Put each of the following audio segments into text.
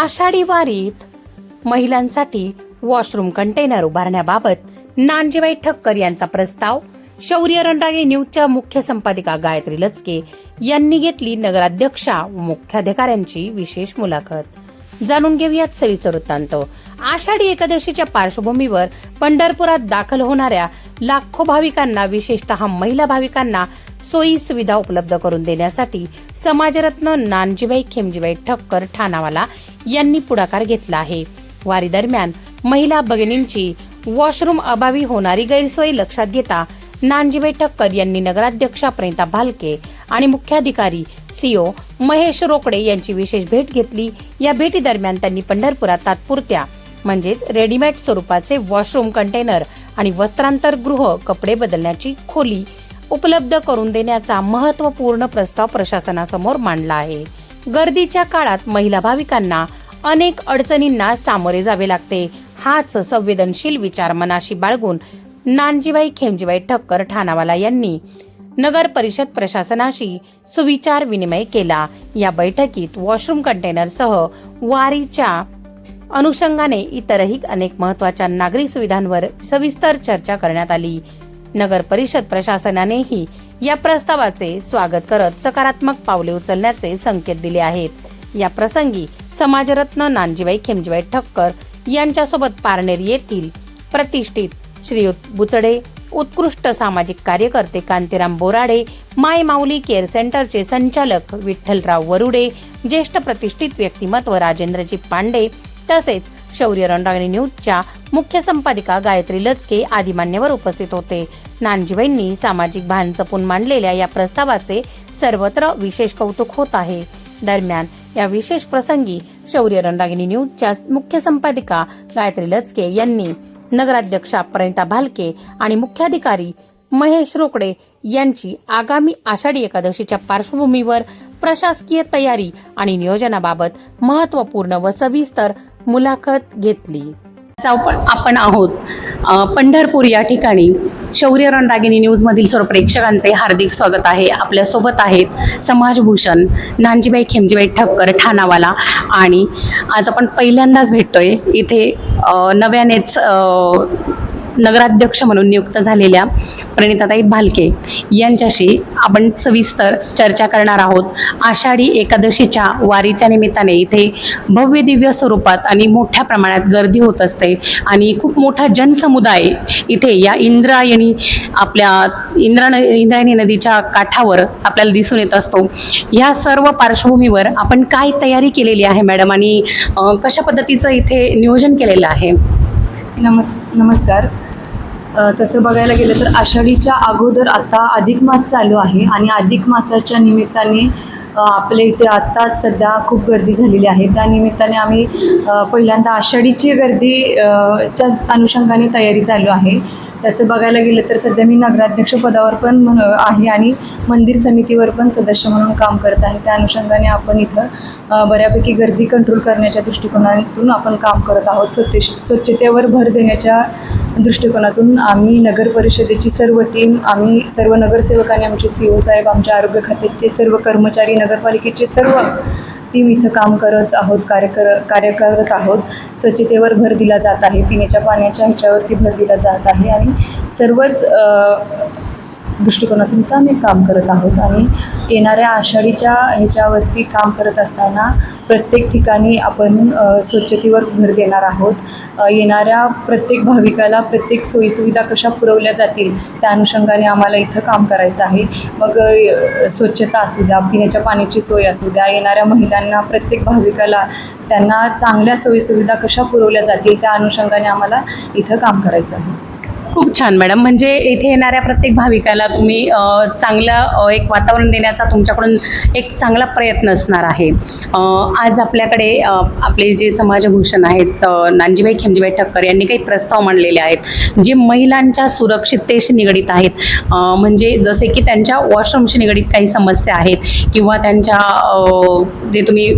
आषाढी वारीत महिलांसाठी washroom container उभारण्याबाबत नानजीबाई Thakkar यांचा प्रस्ताव शौर्य रणरागे न्यूजच्या मुख्य संपादिका गायत्री लचके यांनी घेतली नगराध्यक्षा व मुख्याधिकाऱ्यांची विशेष मुलाखत। जाणून घेऊयात सविस्तर वृत्तांत। आषाढी एकादशीच्या पार्श्वभूमीवर पंढरपुरात दाखल होणाऱ्या लाखो भाविकांना, विशेषतः महिला भाविकांना सोयी सुविधा उपलब्ध करून देण्यासाठी समाजरत्न नानजीबाई खेमजीबाई ठक्कर ठाणावाला यांनी पुढाकार घेतला आहे। वारी दरम्यान महिला भगिनींची वॉशरूम अभावी होणारी गैरसोय लक्षात घेता नानजीबाई ठक्कर यांनी नगराध्यक्षा प्रणिता भालके आणि मुख्याधिकारी सीओ महेश रोकडे यांची विशेष भेट घेतली। या भेटी दरम्यान त्यांनी पंढरपुरात तात्पुरत्या म्हणजेच रेडीमेड स्वरूपाचे वॉशरूम कंटेनर आणि वस्त्रांतर गृह, कपडे बदलण्याची खोली उपलब्ध करून देण्याचा महत्त्वपूर्ण प्रस्ताव प्रशासनासमोर मांडला आहे। गर्दीच्या काळात महिला भाविकांना अनेक अडचणींना सामोरे जावे लागते। हाच संवेदनशील विचार मनाशी बाळगून नानजीबाई खेमजीबाई ठक्कर ठाणावाला यांनी नगर परिषद प्रशासनाशी सुविचार विनिमय केला। या बैठकीत वॉशरूम कंटेनरसह वारीच्या अनुषंगाने इतरही अनेक महत्त्वाच्या नागरी सुविधांवर सविस्तर चर्चा करण्यात आली। नगर परिषद प्रशासनानेही या प्रस्तावाचे स्वागत करत सकारात्मक पावले उचलण्याचे संकेत दिले आहेत। या प्रसंगी समाजरत्न नानजीबाई खेमजीबाई ठक्कर यांच्यासोबत पारनेर येथील प्रतिष्ठित श्रीयुत बुचडे, उत्कृष्ट सामाजिक कार्यकर्ते कांतीराम बोराडे, माय माऊली केअर सेंटरचे संचालक विठ्ठलराव वरुडे, ज्येष्ठ प्रतिष्ठित व्यक्तिमत्व राजेंद्रजी पांडे तसेच शौर्य रणरागे न्यूजच्या मुख्य संपादिका गायत्री लचके आदी मान्यवर उपस्थित होते। नानजीबाईंनी सामाजिक भान जपून मांडलेल्या या प्रस्तावाचे सर्वत्र विशेष कौतुक होत आहे। दरम्यान या विशेष प्रसंगी शौर्य रणरागे न्यूजच्या मुख्य संपादिका गायत्री लचके यांनी नगराध्यक्षा प्रणिता भालके आणि मुख्याधिकारी महेश रोकडे यांची आगामी आषाढी एकादशीच्या पार्श्वभूमीवर प्रशासकीय तयारी आणि नियोजनाबाबत महत्त्वपूर्ण व सविस्तर मुलाखत घेतली। आपण आहोत पंढरपूर या ठिकाणी। शौर्य रणरागे न्यूज मधील सर्व प्रेक्षकांचे हार्दिक स्वागत आहे। आपल्या सोबत आहेत समाजभूषण नानजीबाई खेमजीबाई ठक्कर ठाणावाला आणि आज आपण पहिल्यांदाच भेटतोय इथे नव्यानेच नगराध्यक्ष म्हणून नियुक्त झालेल्या प्रणिताताई भालके यांच्याशी आपण सविस्तर चर्चा करणार आहोत। आषाढी एकादशीच्या वारीच्या निमित्ताने इथे भव्य दिव्य स्वरूपात आणि मोठ्या प्रमाणात गर्दी होत असते आणि खूप मोठा जनसमुदाय इथे या इंद्रायणी इंद्रायणी नदीच्या काठावर आपल्याला दिसून येत असतो। या सर्व पार्श्वभूमीवर आपण काय तयारी केलेली आहे मॅडम आणि कशा पद्धतीचं इथे नियोजन केलेलं आहे? नमस्कार। तसं बघायला गेलं तर आषाढीच्या अगोदर आता अधिक मास चालू आहे आणि अधिक मासाच्या निमित्ताने आपल्या इथे आत्ताच सध्या खूप गर्दी झालेली आहे। त्या निमित्ताने आम्ही पहिल्यांदा आषाढीची गर्दीच्या अनुषंगाने तयारी चालू आहे। तसं बघायला गेलं तर सध्या मी नगराध्यक्ष पदावर पण आहे आणि मंदिर समितीवर पण सदस्य म्हणून काम करत आहे। त्या अनुषंगाने आपण इथं बऱ्यापैकी गर्दी कंट्रोल करण्याच्या दृष्टिकोनातून आपण काम करत आहोत। स्वच्छतेवर भर देण्याच्या दृष्टिकोनातून आम्ही नगर परिषदेची सर्व टीम, आम्ही सर्व नगरसेवकांनी, आमचे सीओ साहेब, आमच्या आरोग्य खात्याचे सर्व कर्मचारी, नगरपालिकेचे सर्व टीम इथं काम करत आहोत, कार्य करत आहोत। स्वच्छतेवर भर दिला जात आहे, पिण्याच्या पाण्याच्या ह्याच्यावरती भर दिला जात आहे आणि सर्वच दृष्टिकोनातून इथं आम्ही काम करत आहोत। आणि येणाऱ्या आषाढीच्या ह्याच्यावरती काम करत असताना प्रत्येक ठिकाणी आपण स्वच्छतेवर भर देणार आहोत। येणाऱ्या प्रत्येक भाविकाला प्रत्येक सोयीसुविधा कशा पुरवल्या जातील त्या अनुषंगाने आम्हाला इथं काम करायचं आहे। मग स्वच्छता असू द्या, पिण्याच्या पाण्याची सोय असू द्या, येणाऱ्या महिलांना, प्रत्येक भाविकाला त्यांना चांगल्या सोयीसुविधा कशा पुरवल्या जातील त्या अनुषंगाने आम्हाला इथं काम करायचं आहे। खूप छान मॅडम, म्हणजे इथे येणाऱ्या प्रत्येक भाविकाला तुम्ही चांगलं एक वातावरण देण्याचा तुमच्याकडून एक चांगला प्रयत्न असणार आहे। आज आपल्याकडे आपले जे समाजभूषण आहेत नानजीबाई खेमजीबाई ठक्कर यांनी काही प्रस्ताव मांडलेले आहेत जे महिलांच्या सुरक्षिततेशी निगडीत आहेत। म्हणजे जसे की त्यांच्या वॉशरूमशी निगडीत काही समस्या आहेत किंवा त्यांच्या जे तुम्ही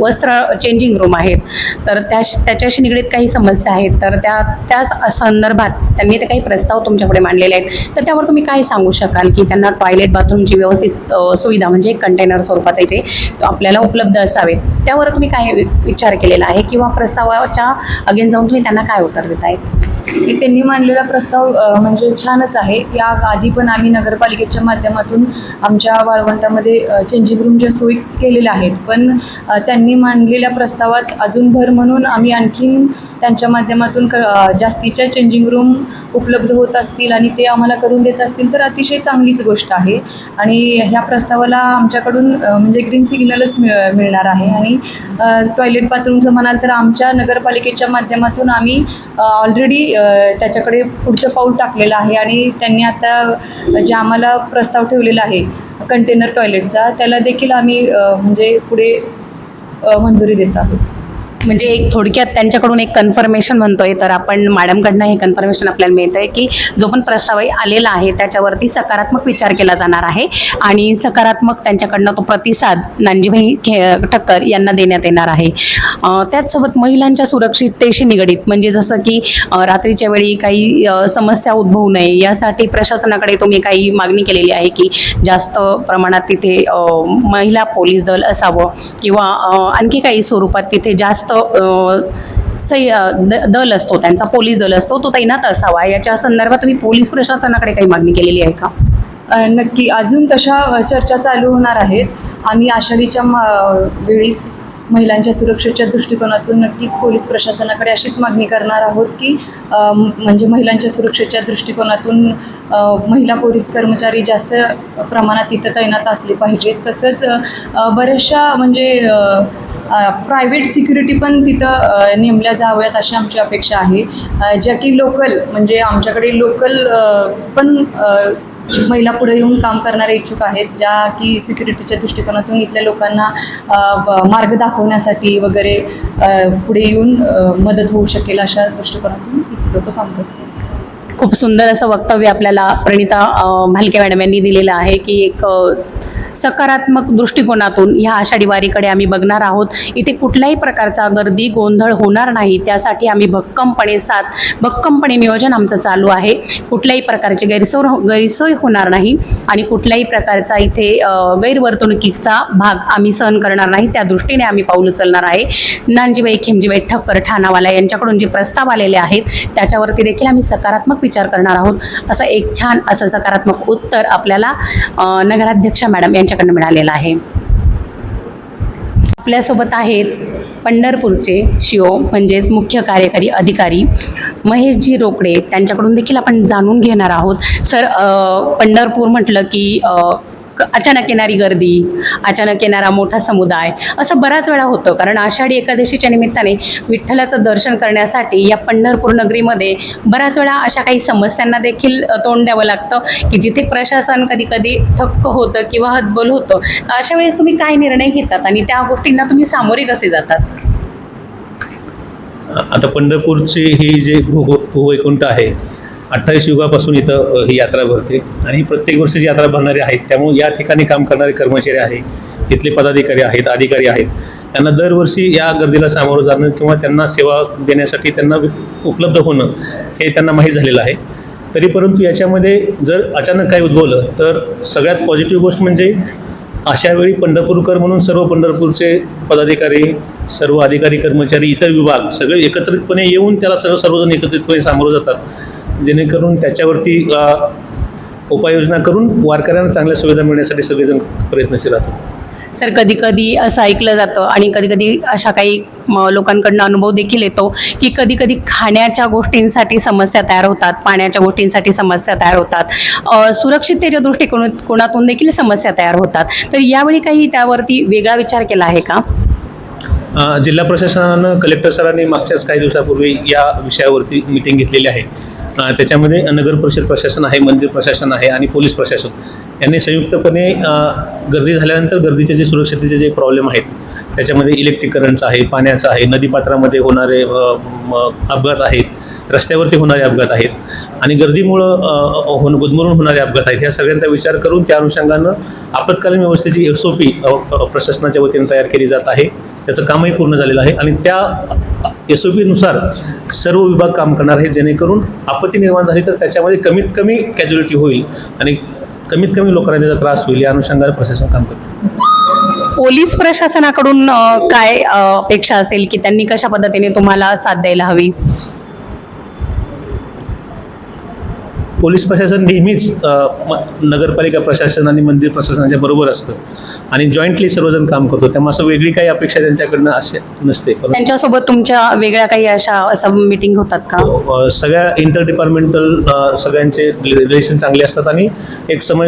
वस्त्र चेंजिंग रूम आहेत तर त्याच्याशी निगडीत काही समस्या आहेत, तर त्या संदर्भात त्यांनी ते काही प्रस्ताव तुमच्यापुढे मांडलेले आहेत, तर त्यावर तुम्ही काय सांगू शकाल की त्यांना टॉयलेट बाथरूमची व्यवस्थित सुविधा म्हणजे कंटेनर स्वरूपात इथे आपल्याला उपलब्ध असावेत, त्यावर तुम्ही काय विचार केलेला आहे किंवा प्रस्तावाच्या अगेन जाऊन तुम्ही त्यांना काय उत्तर देत आहेत? त्यांनी मांडलेला प्रस्ताव म्हणजे छानच आहे. या आधी पण आम्ही नगरपालिकेच्या माध्यमातून आमच्या वाळवंटामध्ये चेंजिंग रूमच्या सोयी केलेल्या आहेत, पण त्यांनी मांडलेल्या प्रस्तावात अजून भर म्हणून आम्ही आणखीन त्यांच्या माध्यमातून जास्तीच्या चेंजिंग रूम उपलब्ध होत असतील आणि ते आम्हाला करून देत असतील तर अतिशय चांगलीच गोष्ट आहे. आणि ह्या प्रस्तावाला आमच्याकडून म्हणजे ग्रीन सिग्नलच मिळणार आहे. आणि टॉयलेट बाथरूमचं म्हणाल तर आमच्या नगरपालिकेच्या माध्यमातून आम्ही ऑलरेडी त्याच्याकडे पुढचं पाऊल टाकलेलं आहे आणि त्यांनी आता जे आम्हाला प्रस्ताव ठेवलेला आहे कंटेनर टॉयलेटचा, त्याला देखील आम्ही म्हणजे पुढे मंजुरी देत आहोत. म्हणजे एक थोडक्यात त्यांच्याकडून एक कन्फर्मेशन म्हणतोय, तर आपण मॅडमकडनं हे कन्फर्मेशन आपल्याला मिळतं आहे की जो पण प्रस्ताव आलेला आहे त्याच्यावरती सकारात्मक विचार केला जाणार आहे आणि सकारात्मक त्यांच्याकडनं तो प्रतिसाद नानजीभाई ठक्कर यांना देण्यात येणार आहे. त्याचसोबत महिलांच्या सुरक्षिततेशी निगडीत म्हणजे जसं की रात्रीच्या वेळी काही समस्या उद्भवू नये यासाठी प्रशासनाकडे तुम्ही काही मागणी केलेली आहे की जास्त प्रमाणात तिथे महिला पोलीस दल असावं किंवा आणखी काही स्वरूपात तिथे जास्त दल असतो, त्यांचा पोलीस दल असतो तो तैनात असावा, याच्या संदर्भात तुम्ही पोलीस प्रशासनाकडे काही मागणी केलेली आहे का? नक्की अजून तशा चर्चा चालू होणार आहेत. आम्ही आषाढीच्या वेळीस महिलांच्या सुरक्षेच्या दृष्टिकोनातून नक्कीच पोलीस प्रशासनाकडे अशीच मागणी करणार आहोत की म्हणजे महिलांच्या सुरक्षेच्या दृष्टिकोनातून महिला पोलीस कर्मचारी जास्त प्रमाणात तिथं तैनात असले पाहिजेत. तसंच बऱ्याचशा म्हणजे प्रायव्हेट सिक्युरिटी पण तिथं नेमल्या जाव्यात अशी आमची अपेक्षा आहे, ज्या की लोकल म्हणजे आमच्याकडे लोकल पण महिला पुढे येऊन काम करणारे इच्छुक आहेत, ज्या की सिक्युरिटीच्या दृष्टिकोनातून इथल्या लोकांना मार्ग दाखवण्यासाठी वगैरे पुढे येऊन मदत होऊ शकेल अशा दृष्टिकोनातून इथली लोक काम करतात. खूप सुंदर असं वक्तव्य आपल्याला प्रणिता भालके मॅडम यांनी दिलेलं आहे की एक सकारात्मक दृष्टिकोनातून ह्या आषाढी वारीकडे आम्ही बघणार आहोत. इथे कुठल्याही प्रकारचा गर्दी गोंधळ होणार नाही, त्यासाठी आम्ही भक्कमपणे नियोजन आमचं चालू आहे. कुठल्याही प्रकारची गैरसोय होणार नाही आणि कुठल्याही प्रकारचा इथे गैरवर्तणुकीचा भाग आम्ही सहन करणार नाही, त्या दृष्टीने आम्ही पाऊल उचलणार आहे. नानजीबाई खिमजीबाई ठक्कर ठाणावाला यांच्याकडून जे प्रस्ताव आलेले आहेत त्याच्यावरती देखील आम्ही सकारात्मक विचार करणार आहोत. असं एक छान असं सकारात्मक उत्तर आपल्याला नगराध्यक्षा मॅडम यांच्याकडनं मिळालेलं आहे. आपल्यासोबत आहेत पंढरपूरचे शिओ म्हणजेच मुख्य कार्यकारी अधिकारी महेशजी रोकडे, त्यांच्याकडून देखील आपण जाणून घेणार आहोत. सर, पंढरपूर म्हटलं की अचानक येणारी गर्दी, अचानक येणारा मोठा समुदाय असं बराच वेळा होतं, कारण आषाढी एकादशीच्या निमित्ताने विठ्ठलाचं दर्शन करण्यासाठी या पंढरपूर नगरीमध्ये बऱ्याच वेळा अशा काही समस्यांना देखील तोंड द्यावं लागतं की जिथे प्रशासन कधी कधी थक्क होतं किंवा हतबल होतं. अशा वेळेस तुम्ही काय निर्णय घेतात आणि त्या गोष्टींना तुम्ही सामोरे कसे जातात? आता पंढरपूरची ही जे भूवैकुंठ आहे, 28 युगापासून इथं ही यात्रा भरते आणि ही प्रत्येक वर्षाची यात्रा भरणारी आहेत. त्यामुळे या ठिकाणी काम करणारे कर्मचारी आहे, इथले पदाधिकारी आहेत, अधिकारी आहेत, त्यांना दरवर्षी या गर्दीला सामोरं जाणं किंवा त्यांना सेवा देण्यासाठी त्यांना उपलब्ध होणं हे त्यांना माहीत झालेलं आहे. तरी परंतु याच्यामध्ये जर अचानक काही उद्भवलं तर सगळ्यात पॉझिटिव्ह गोष्ट म्हणजे अशावेळी पंढरपूरकर म्हणून सर्व पंढरपूरचे पदाधिकारी, सर्व अधिकारी, कर्मचारी, इतर विभाग सगळे एकत्रितपणे येऊन त्याला सर्वजण एकत्रितपणे सामोरं जातात, जेणेकरून त्याच्यावरती उपाययोजना करून वारकऱ्यांना चांगल्या सुविधा मिळण्यासाठी सगळेजण प्रयत्नशील राहतात. सर, कधी कधी असं ऐकलं जातं आणि कधी कधी अशा काही लोकांकडनं अनुभव देखील येतो की कधी कधी खाण्याच्या गोष्टींसाठी समस्या तयार होतात, पाण्याच्या गोष्टींसाठी समस्या तयार होतात, सुरक्षिततेच्या दृष्टिकोनातून देखील समस्या तयार होतात. तर यावेळी काही त्यावरती वेगळा विचार केला आहे का? जिल्हा प्रशासनानं कलेक्टर सरांनी मागच्याच काही दिवसापूर्वी या विषयावरती मीटिंग घेतलेली आहे. त्याच्यामध्ये नगर परिषद प्रशासन आहे, मंदिर प्रशासन आहे आणि पोलीस प्रशासन यांनी संयुक्तपणे गर्दी झाल्यानंतर गर्दीचे जे सुरक्षिततेचे जे प्रॉब्लेम आहेत त्याच्यामध्ये इलेक्ट्रिक करंटचा आहे, पाण्याचा आहे, नदीपात्रामध्ये होणारे अपघात आहेत, रस्त्यावरती होणारे अपघात आहेत, आणि गर्दीमुळं गुदमरून होणारे अपघात आहेत, ह्या सगळ्यांचा विचार करून त्या अनुषंगानं आपत्कालीन व्यवस्थेची SOP प्रशासनाच्या वतीने तयार केली जात आहे. त्याचं कामही पूर्ण झालेलं आहे आणि त्या SOP नुसार सर्व विभाग काम करणार आहेत, जेणेकरून आपत्ती निर्माण झाली तर त्याच्यामध्ये कमीत कमी कॅज्युलिटी होईल आणि कमीत कमी लोकांना त्याचा त्रास होईल, या अनुषंगाने प्रशासन काम करते. पोलीस प्रशासनाकडून काय अपेक्षा असेल की त्यांनी कशा पद्धतीने तुम्हाला साथ द्यायला हवी? पोलीस प्रशासन नेहमीच नगरपालिका प्रशासन आणि मंदिर प्रशासनाच्या बरोबर असतं आणि जॉईंटली सर्वजण काम करतो, त्यामुळे असं वेगळी काही अपेक्षा त्यांच्याकडनं असे नसते. त्यांच्यासोबत तुमच्या वेगळ्या काही असं मीटिंग होतात का? सगळ्या इंटर डिपार्टमेंटल सगळ्यांचे रिलेशन चांगले असतात आणि एक समय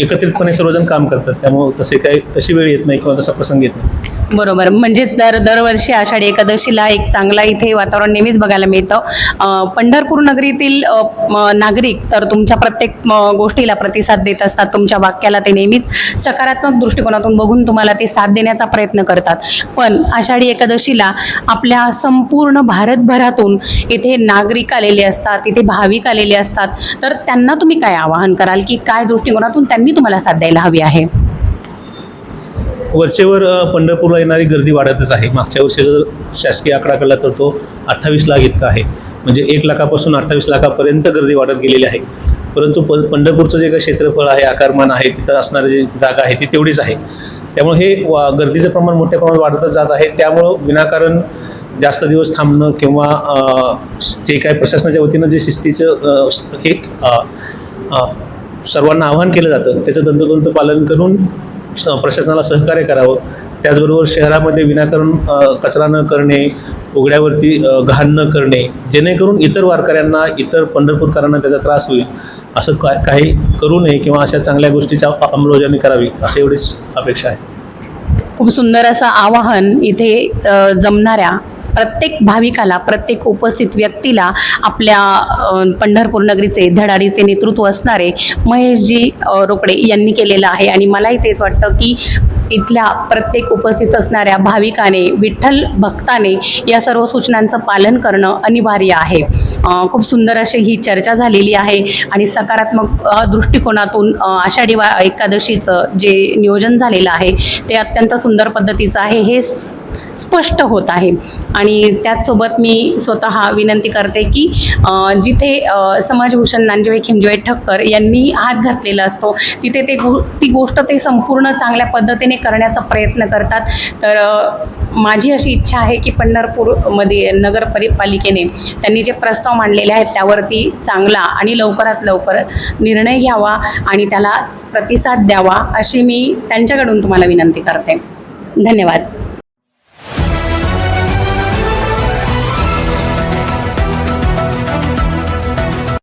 एकत्रितपणे सर्वजण काम करतात, त्यामुळे तशी वेळ येत नाही किंवा तसा प्रसंग येत नाही. बरोबर, म्हणजेच दरवर्षी आषाढी एकादशीला एक चांगला इथे वातावरण नेहमीच बघायला मिळतं. पंढरपूर नगरीतील नागरिक तर तुमच्या प्रत्येक गोष्टीला प्रतिसाद देत असतात, तुमच्या वाक्याला ते नेहमीच सकारात्मक दृष्टिकोनातून बघून तुम्हाला ते साथ देण्याचा प्रयत्न करतात. पण आषाढी एकादशीला आपल्या संपूर्ण भारतभरातून इथे नागरिक आलेले असतात, इथे भाविक आलेले असतात, तर त्यांना तुम्ही काय आवाहन कराल की काय दृष्टिकोनातून त्यांनी तुम्हाला साथ द्यायला हवी आहे? वरचेवर पंढरपूरला येणारी गर्दी वाढतच आहे. मागच्या वर्षीचा जर शासकीय आकडा काढला तर तो 28 लाख इतका आहे, म्हणजे 1 लाखापासून 28 लाखापर्यंत गर्दी वाढत गेलेली आहे. परंतु पंढरपूरचं जे काही क्षेत्रफळ आहे, आकारमान आहे, तिथं असणारी जी जागा आहे ती तेवढीच आहे. त्यामुळे हे गर्दीचं प्रमाण मोठ्या प्रमाणात वाढतच जात आहे. त्यामुळं विनाकारण जास्त दिवस थांबणं किंवा जे काही प्रशासनाच्या वतीनं जे शिस्तीचं एक सर्वांना आवाहन केलं जातं त्याचं तंतोतंत पालन करून प्रशासनाला सहकार्य करावं. त्याचबरोबर शहरामध्ये विनाकारण कचरा न करणे, उघड्यावरती घाण न करणे, जेणेकरून इतर वारकऱ्यांना, इतर पंढरपूरकरांना त्याचा त्रास होईल, असं काही करू नये किंवा अशा चांगल्या गोष्टीच्या अंमलबजावणी करावी, असं एवढीच अपेक्षा आहे. खूप सुंदर असं आवाहन इथे जमणाऱ्या प्रत्येक भाविकाला, प्रत्येक उपस्थित व्यक्तीला आपल्या पंढरपूर नगरीचे धडाडीचे नेतृत्व असणारे महेशजी रोकडे यांनी केलेलं आहे. आणि मलाही तेच वाटतं की इथल्या प्रत्येक उपस्थित असणाऱ्या भाविकाने, विठ्ठल भक्ताने या सर्व सूचनांचं पालन करणं अनिवार्य आहे. खूप सुंदर अशी ही चर्चा झालेली आहे आणि सकारात्मक दृष्टिकोनातून आषाढी एकादशीचं जे नियोजन झालेलं आहे ते अत्यंत सुंदर पद्धतीचं आहे, हे स्पष्ट होत आहे. आणि त्याचसोबत मी स्वतः विनंती करते की जिथे समाजभूषण नांजेबाई खिमजेबाई ठक्कर यांनी हात घातलेला असतो तिथे ती गोष्ट ते संपूर्ण चांगल्या पद्धतीने करण्याचा प्रयत्न करतात. तर माझी अशी इच्छा आहे की पंढरपूरमध्ये नगरपालिकेने त्यांनी जे प्रस्ताव मांडलेले आहेत त्यावरती चांगला आणि लवकरात लवकर निर्णय घ्यावा आणि त्याला प्रतिसाद द्यावा, अशी मी त्यांच्याकडून तुम्हाला विनंती करते. धन्यवाद.